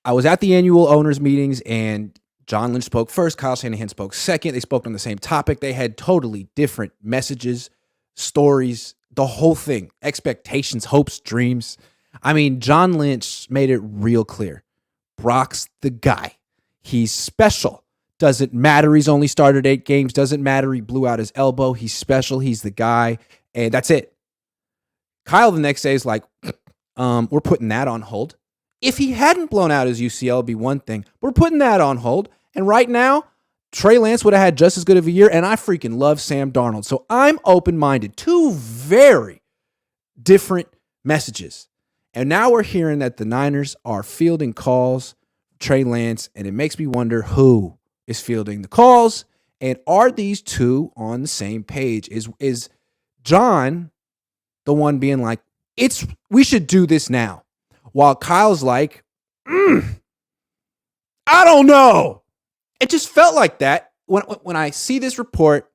I was at the annual owners meetings, and John Lynch spoke first. Kyle Shanahan spoke second. They spoke on the same topic. They had totally different messages, stories, the whole thing, expectations, hopes, dreams. I mean, John Lynch made it real clear. Brock's the guy. He's special. Doesn't matter. He's only started 8 games. Doesn't matter. He blew out his elbow. He's special. He's the guy. And that's it. Kyle the next day is like, we're putting that on hold. If he hadn't blown out his UCL, it'd be one thing. We're putting that on hold. And right now, Trey Lance would have had just as good of a year, and I freaking love Sam Darnold. So I'm open-minded. 2 very different messages. And now we're hearing that the Niners are fielding calls, Trey Lance, and it makes me wonder who is fielding the calls, and are these 2 on the same page? Is John the one being like, we should do this now, while Kyle's like, I don't know. It just felt like that when I see this report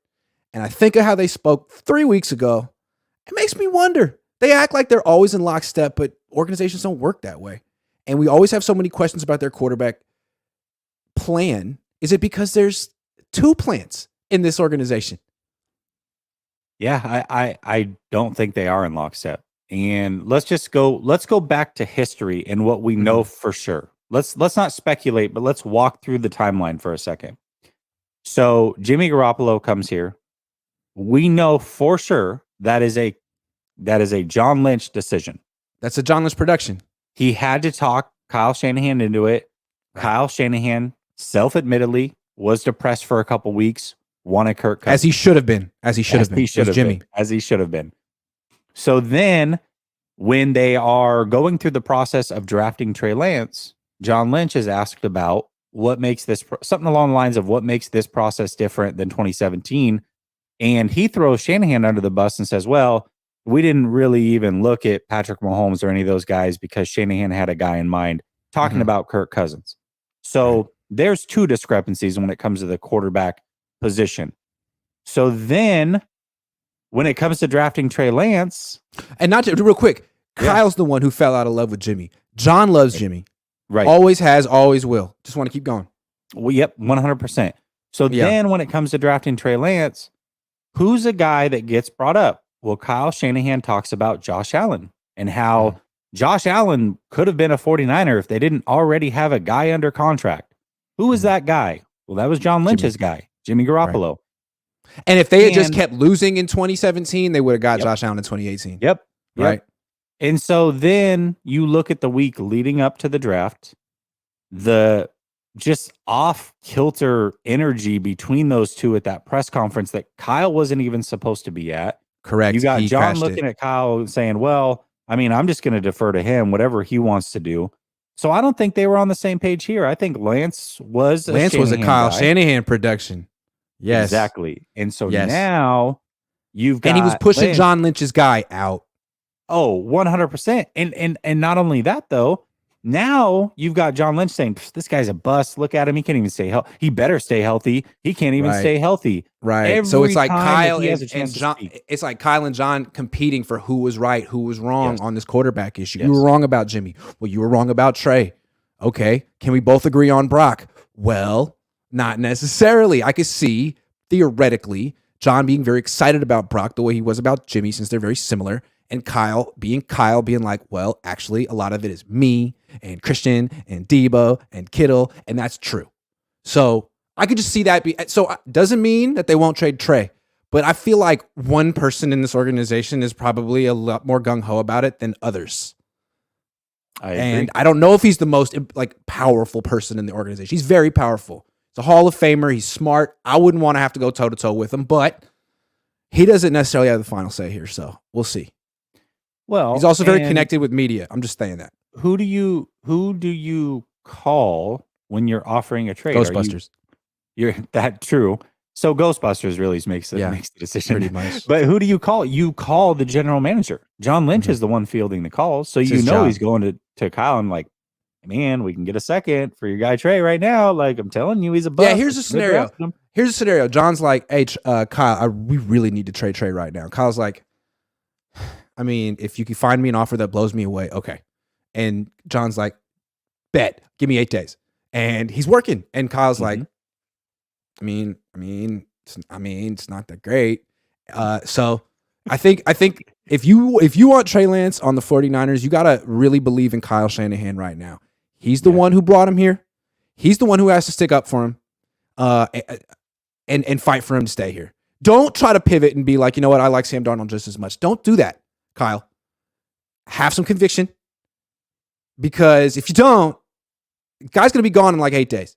and I think of how they spoke 3 weeks ago. It makes me wonder. They act like they're always in lockstep, but organizations don't work that way. And we always have so many questions about their quarterback plan. Is it because there's 2 plans in this organization? Yeah, I don't think they are in lockstep. And let's go back to history and what we know for sure. Let's not speculate, but let's walk through the timeline for a second. So Jimmy Garoppolo comes here. We know for sure that is a John Lynch decision. That's a John Lynch production. He had to talk Kyle Shanahan into it. Right. Kyle Shanahan, self-admittedly, was depressed for a couple weeks, wanted Kirk Cousins. As he should have been. As he should have been. So then, when they are going through the process of drafting Trey Lance, John Lynch is asked about what makes this, something along the lines of what makes this process different than 2017. And he throws Shanahan under the bus and says, well, we didn't really even look at Patrick Mahomes or any of those guys because Shanahan had a guy in mind talking about Kirk Cousins. So there's 2 discrepancies when it comes to the quarterback position. So then when it comes to drafting Trey Lance, and not to, real quick, Kyle's the one who fell out of love with Jimmy. John loves Jimmy. Right. Always has, always will. Just want to keep going. Well, yep, 100%. So then when it comes to drafting Trey Lance, who's a guy that gets brought up? Well, Kyle Shanahan talks about Josh Allen and how Josh Allen could have been a 49er if they didn't already have a guy under contract. Who was that guy? Well, that was John Lynch's guy, Jimmy Garoppolo. Right. And if they had just kept losing in 2017, they would have got Josh Allen in 2018. Yep. Right. And so then you look at the week leading up to the draft, the just off-kilter energy between those 2 at that press conference that Kyle wasn't even supposed to be at. Correct. You got John looking at Kyle and saying, well, I mean, I'm just going to defer to him, whatever he wants to do. So I don't think they were on the same page here. I think Lance was a Kyle Shanahan production. Yes. Exactly. And so now you've got... And he was pushing Lynch. John Lynch's guy out. Oh, 100%. And not only that, though, now you've got John Lynch saying, this guy's a bust. Look at him. He can't even stay healthy. He better stay healthy. He can't even stay healthy. Right. So it's like Kyle and John. It's like Kyle and John competing for who was right, who was wrong on this quarterback issue. You were wrong about Jimmy. Well, you were wrong about Trey. Okay. Can we both agree on Brock? Well, not necessarily. I could see, theoretically, John being very excited about Brock the way he was about Jimmy, since they're very similar, and Kyle being like, well, actually, a lot of it is me and Christian and Debo and Kittle, and that's true. So I could just see that. So doesn't mean that they won't trade Trey, but I feel like one person in this organization is probably a lot more gung-ho about it than others. And I don't know if he's the most powerful person in the organization. He's very powerful. He's a Hall of Famer. He's smart. I wouldn't want to have to go toe-to-toe with him, but he doesn't necessarily have the final say here, so we'll see. Well, he's also very connected with media. I'm just saying that. Who do you call when you're offering a trade? Ghostbusters. You're that true. So Ghostbusters really makes the decision. Pretty much. But who do you call? You call the general manager. John Lynch is the one fielding the calls. So he's going to Kyle and like, man, we can get a second for your guy Trey right now. Like, I'm telling you, he's a bust. Yeah, here's a scenario. John's like, hey, Kyle, we really need to trade Trey right now. Kyle's like, I mean, if you can find me an offer that blows me away, okay. And John's like, Bet. Give me 8 days. And he's working. And Kyle's like, Mhm. it's not that great. So I think if you want Trey Lance on the 49ers, you got to really believe in Kyle Shanahan right now. He's the Yeah. one who brought him here. He's the one who has to stick up for him and fight for him to stay here. Don't try to pivot and be like, you know what, I like Sam Darnold just as much. Don't do that, Kyle. Have some conviction, because if you don't, the guy's going to be gone in like 8 days.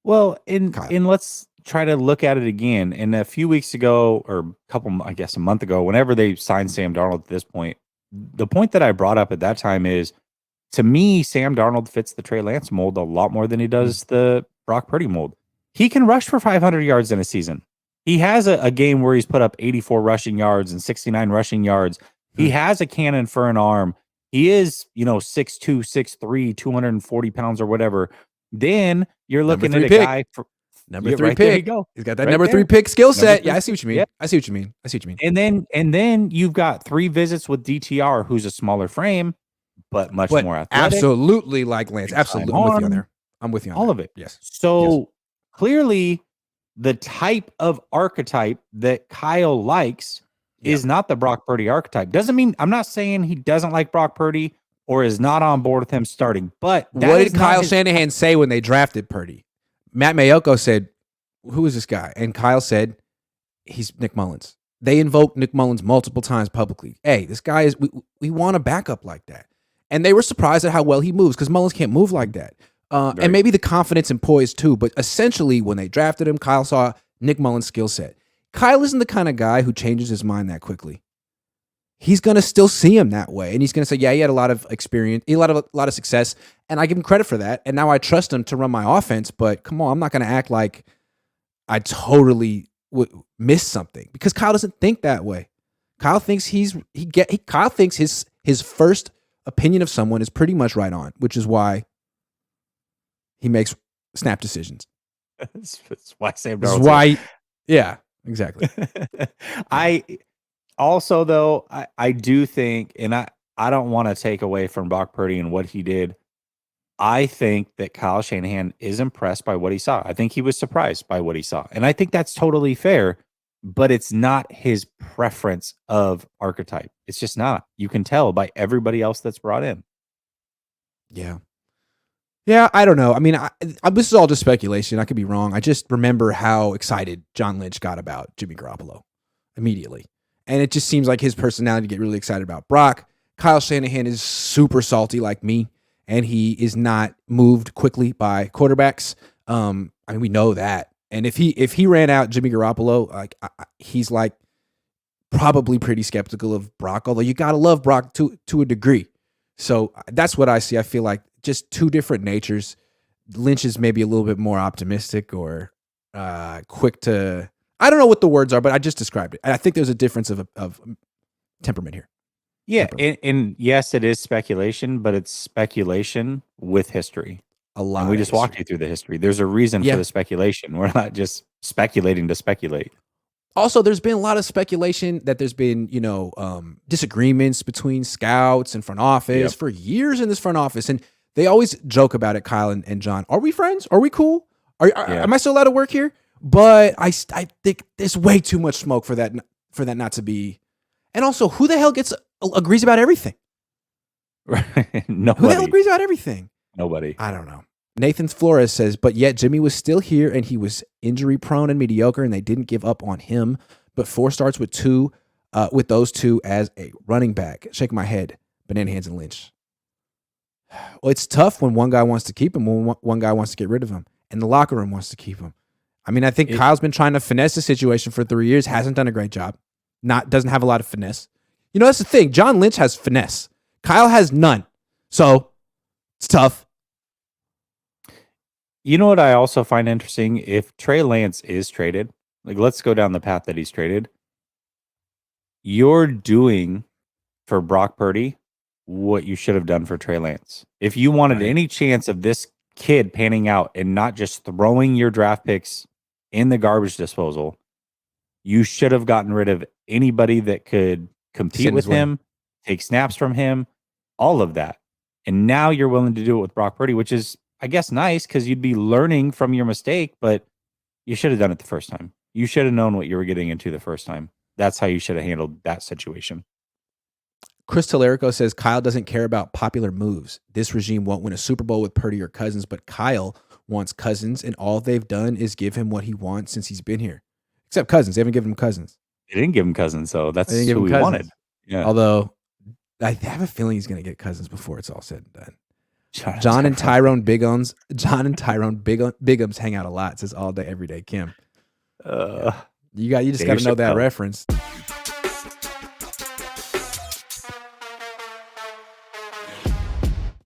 Well, Kyle. and let's try to look at it again. And a few weeks ago, or a month ago, whenever they signed Sam Darnold at this point, the point that I brought up at that time is, to me, Sam Darnold fits the Trey Lance mold a lot more than he does the Brock Purdy mold. He can rush for 500 yards in a season. He has a game where he's put up 84 rushing yards and 69 rushing yards. He has a cannon for an arm. He is, 6'2", 6'3", 240 pounds or whatever. Then you're looking at a guy for number 3 right pick. There you go. He's got that number 3 pick skill set. Yeah, I see what you mean. Yeah. I see what you mean. And then you've got 3 visits with DTR, who's a smaller frame, but much more athletic. Absolutely like Lance. Absolutely. I'm with you on there. I'm with you on all that. of it. Yes. So clearly the type of archetype that Kyle likes is not the Brock Purdy archetype. Doesn't mean, I'm not saying he doesn't like Brock Purdy or is not on board with him starting, but what did Kyle Shanahan say when they drafted Purdy? Matt Mayoko said, who is this guy? And Kyle said, he's Nick Mullins. They invoked Nick Mullins multiple times publicly. Hey, this guy is, we want a backup like that. And they were surprised at how well he moves, because Mullins can't move like that. And maybe the confidence and poise too. But essentially, when they drafted him, Kyle saw Nick Mullins' skill set. Kyle isn't the kind of guy who changes his mind that quickly. He's going to still see him that way. And he's going to say, yeah, he had a lot of experience, a lot of success. And I give him credit for that. And now I trust him to run my offense. But come on, I'm not going to act like I totally miss something, because Kyle doesn't think that way. Kyle thinks Kyle thinks his first opinion of someone is pretty much right on, which is why he makes snap decisions. That's why Sam Darnold. That's why, yeah, exactly. I also, though, I do think, and I don't want to take away from Brock Purdy and what he did. I think that Kyle Shanahan is impressed by what he saw. I think he was surprised by what he saw. And I think that's totally fair, but it's not his preference of archetype. It's just not. You can tell by everybody else that's brought in. Yeah. Yeah, I don't know. I mean, this is all just speculation. I could be wrong. I just remember how excited John Lynch got about Jimmy Garoppolo immediately. And it just seems like his personality to get really excited about Brock. Kyle Shanahan is super salty like me, and he is not moved quickly by quarterbacks. I mean, we know that. And if he ran out Jimmy Garoppolo, like he's like probably pretty skeptical of Brock, although you got to love Brock to a degree. So that's what I see. I feel like just two different natures. Lynch is maybe a little bit more optimistic or quick to, I don't know what the words are, but I just described it. I think there's a difference of temperament here. Yeah, and yes, it is speculation, but it's speculation with history. A lot. And we just walked you through the history. There's a reason for the speculation. We're not just speculating to speculate. Also, there's been a lot of speculation that there's been, disagreements between scouts and front office for years in this front office. And they always joke about it, Kyle and John. Are we friends? Are we cool? Am I still allowed to work here? But I think there's way too much smoke for that not to be. And also, who the hell agrees about everything? Nobody. Who the hell agrees about everything? Nobody. I don't know. Nathan Flores says, but yet Jimmy was still here and he was injury prone and mediocre, and they didn't give up on him. But 4 starts with those two as a running back. Shake my head. Banana Hands and Lynch. Well, it's tough when one guy wants to keep him, when one guy wants to get rid of him, and the locker room wants to keep him. I mean, I think Kyle's been trying to finesse the situation for 3 years, hasn't done a great job. Doesn't have a lot of finesse. That's the thing. John Lynch has finesse. Kyle has none. So it's tough. You know what I also find interesting? If Trey Lance is traded, like let's go down the path that he's traded. You're doing for Brock Purdy what you should have done for Trey Lance. If you wanted any chance of this kid panning out and not just throwing your draft picks in the garbage disposal, you should have gotten rid of anybody that could compete with him, take snaps from him, all of that. And now you're willing to do it with Brock Purdy, which is, I guess, nice because you'd be learning from your mistake, but you should have done it the first time. You should have known what you were getting into the first time. That's how you should have handled that situation. Chris Tellerico says Kyle doesn't care about popular moves. This regime won't win a Super Bowl with Purdy or Cousins, but Kyle wants Cousins, and all they've done is give him what he wants since he's been here. Except Cousins. They haven't given him Cousins. They didn't give him Cousins, so that's They didn't give who him we Cousins. wanted. Yeah. Although, I have a feeling he's going to get Cousins before it's all said and done. John and Tyrone Bigums hang out a lot. It says all day, every day. Kim, you just got to know that reference.